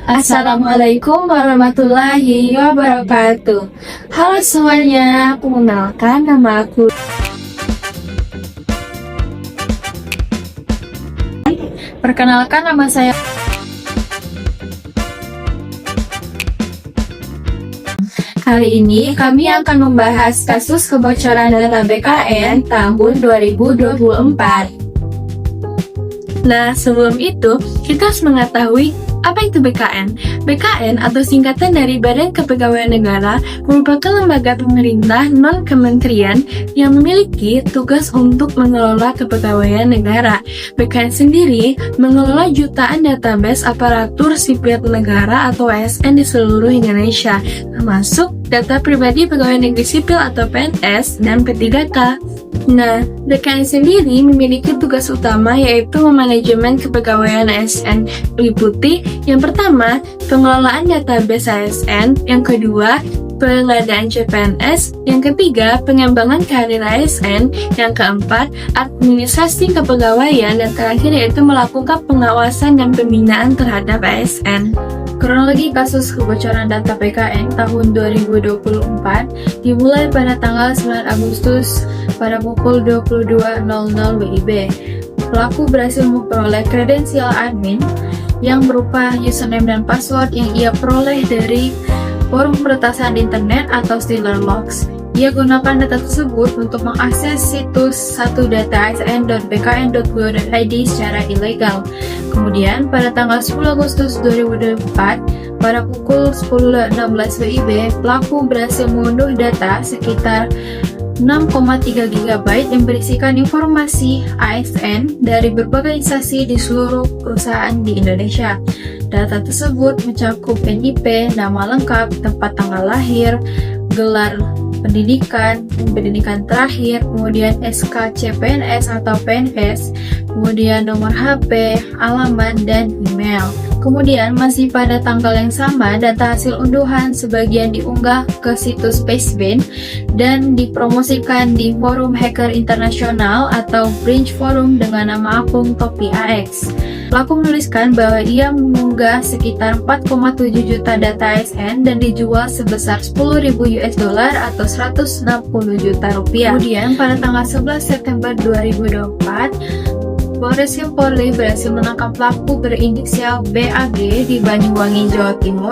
Assalamualaikum warahmatullahi wabarakatuh. Halo semuanya, perkenalkan nama aku. Perkenalkan nama saya. Kali ini kami akan membahas kasus kebocoran data BKN tahun 2024. Nah, sebelum itu, kita harus mengetahui apa itu BKN. BKN atau singkatan dari Badan Kepegawaian Negara merupakan lembaga pemerintah non-kementerian yang memiliki tugas untuk mengelola kepegawaian negara. BKN sendiri mengelola jutaan database aparatur sipil negara atau ASN di seluruh Indonesia, termasuk data pribadi pegawai negeri sipil atau PNS dan P3K. Nah, BKN sendiri memiliki tugas utama yaitu memanajemen kepegawaian ASN meliputi yang pertama, pengelolaan database ASN, yang kedua, pengadaan CPNS, yang ketiga, pengembangan karir ASN, yang keempat, administrasi kepegawaian, dan terakhir yaitu melakukan pengawasan dan pembinaan terhadap ASN. Kronologi kasus kebocoran data BKN tahun 2024 dimulai pada tanggal 9 Agustus pada pukul 22.00 WIB. Pelaku berhasil memperoleh kredensial admin yang berupa username dan password yang ia peroleh dari forum peretasan internet atau Stealer Logs. Ia gunakan data tersebut untuk mengakses situs 1data.asn.bkn.go.id secara ilegal. Kemudian, pada tanggal 10 Agustus 2024, pada pukul 10.16 WIB, pelaku berhasil mengunduh data sekitar 6,3 GB yang berisikan informasi ASN dari berbagai instansi di seluruh perusahaan di Indonesia. Data tersebut mencakup NIP, nama lengkap, tempat tanggal lahir, gelar pendidikan terakhir, kemudian SK CPNS atau PNS, kemudian nomor HP, alamat, dan email. Kemudian masih pada tanggal yang sama, data hasil unduhan sebagian diunggah ke situs Pacebin dan dipromosikan di forum hacker internasional atau Bridge Forum dengan nama akun Topi AX. Pelaku menuliskan bahwa ia mengunggah sekitar 4,7 juta data ASN dan dijual sebesar 10.000 US dollar atau 160 juta rupiah. Kemudian pada tanggal 11 September 2024, Polres Polri berhasil menangkap pelaku berinisial BAG di Banyuwangi, Jawa Timur,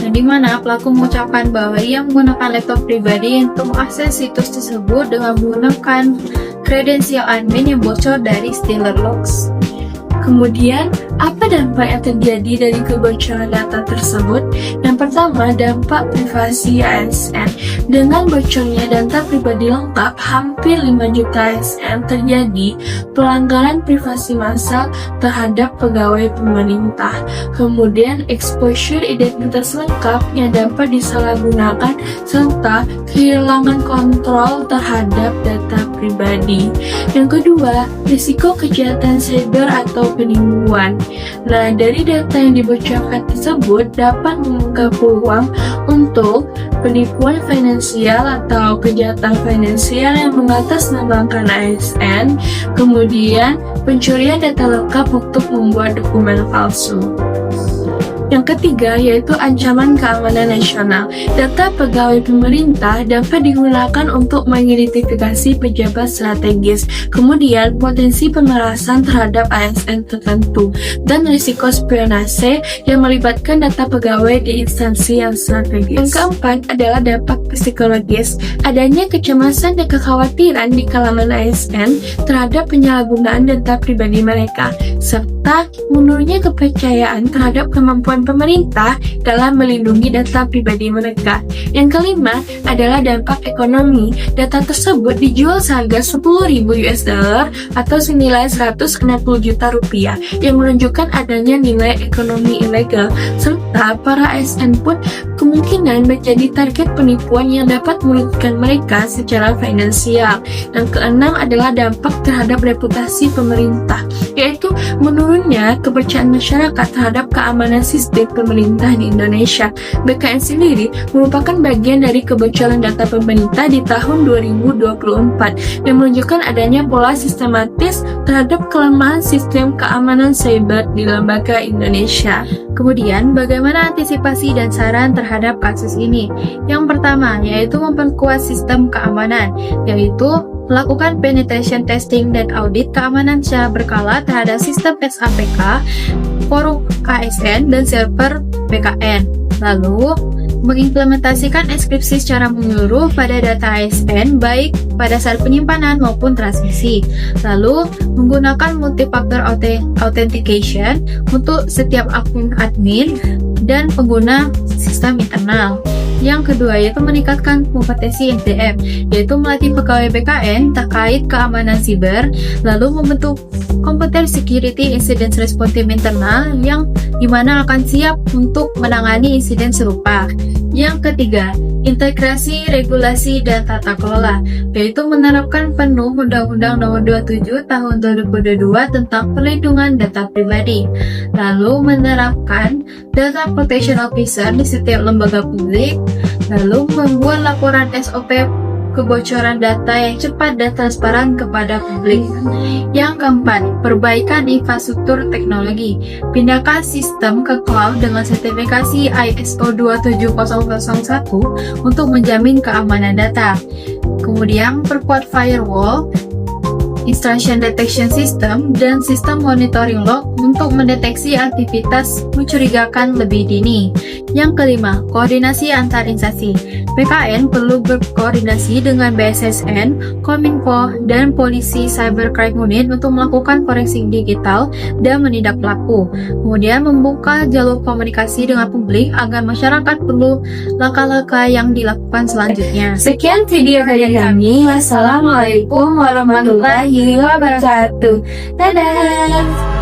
di mana pelaku mengucapkan bahwa ia menggunakan laptop pribadi untuk mengakses situs tersebut dengan menggunakan kredensial admin yang bocor dari Stealer Logs. Kemudian, apa dampak yang terjadi dari kebocoran data tersebut? Yang pertama, dampak privasi ASN. Dengan bocornya data pribadi lengkap hampir 5 juta ASN, terjadi pelanggaran privasi massal terhadap pegawai pemerintah. Kemudian, exposure identitas lengkap yang dapat disalahgunakan serta kehilangan kontrol terhadap data pribadi. Yang kedua, risiko kejahatan cyber atau penipuan. Nah, dari data yang dibocorkan tersebut dapat membuka peluang untuk penipuan finansial atau kejahatan finansial yang mengatasnamakan ASN, kemudian pencurian data lengkap untuk membuat dokumen palsu. Yang ketiga yaitu ancaman keamanan nasional. Data pegawai pemerintah dapat digunakan untuk mengidentifikasi pejabat strategis, kemudian potensi pemerasan terhadap ASN tertentu, dan risiko spionase yang melibatkan data pegawai di instansi yang strategis. Yang keempat adalah dampak psikologis. Adanya kecemasan dan kekhawatiran di kalangan ASN terhadap penyalahgunaan data pribadi mereka, serta menurunnya kepercayaan terhadap kemampuan pemerintah dalam melindungi data pribadi mereka. Yang kelima adalah dampak ekonomi. Data tersebut dijual seharga 10.000 US dollar atau senilai 160 juta rupiah yang menunjukkan adanya nilai ekonomi ilegal, serta para ASN pun kemungkinan menjadi target penipuan yang dapat merugikan mereka secara finansial. Dan keenam adalah dampak terhadap reputasi pemerintah, yaitu menurunnya kepercayaan masyarakat terhadap keamanan sistem pemerintah di Indonesia. BKN sendiri merupakan bagian dari kebocoran data pemerintah di tahun 2024 yang menunjukkan adanya pola sistematis terhadap kelemahan sistem keamanan cyber di lembaga Indonesia. Kemudian, bagaimana antisipasi dan saran terhadap kasus ini? Yang pertama, yaitu memperkuat sistem keamanan, yaitu melakukan penetration testing dan audit keamanan secara berkala terhadap sistem SAPK, forum ASN, dan server PKN. Lalu, mengimplementasikan enkripsi secara menyeluruh pada data ASN, baik pada saat penyimpanan maupun transmisi. Lalu, menggunakan multifactor authentication untuk setiap akun admin dan pengguna sistem internal. Yang kedua yaitu meningkatkan kompetensi SDM, yaitu melatih pegawai BKN terkait keamanan siber, lalu membentuk kompetensi security incident response team internal yang dimana akan siap untuk menangani insiden serupa. Yang ketiga, integrasi regulasi dan tata kelola, yaitu menerapkan penuh Undang-Undang Nomor 27 Tahun 2022 tentang perlindungan data pribadi. Lalu menerapkan Data Protection Officer di setiap lembaga publik. Lalu membuat laporan SOP kebocoran data yang cepat dan transparan kepada publik. Yang keempat, perbaikan infrastruktur teknologi. Pindahkan sistem ke cloud dengan sertifikasi ISO 27001 untuk menjamin keamanan data. Kemudian, perkuat firewall, intrusion detection system, dan sistem monitoring log untuk mendeteksi aktivitas mencurigakan lebih dini. Yang kelima, koordinasi antar instansi. PKN perlu berkoordinasi dengan BSSN, Kominfo, dan Polisi Cybercrime Unit untuk melakukan forensik digital dan menindak pelaku. Kemudian membuka jalur komunikasi dengan publik agar masyarakat perlu langkah-langkah yang dilakukan selanjutnya. Sekian video dari kami. Wassalamualaikum warahmatullahi wabarakatuh. Dadah.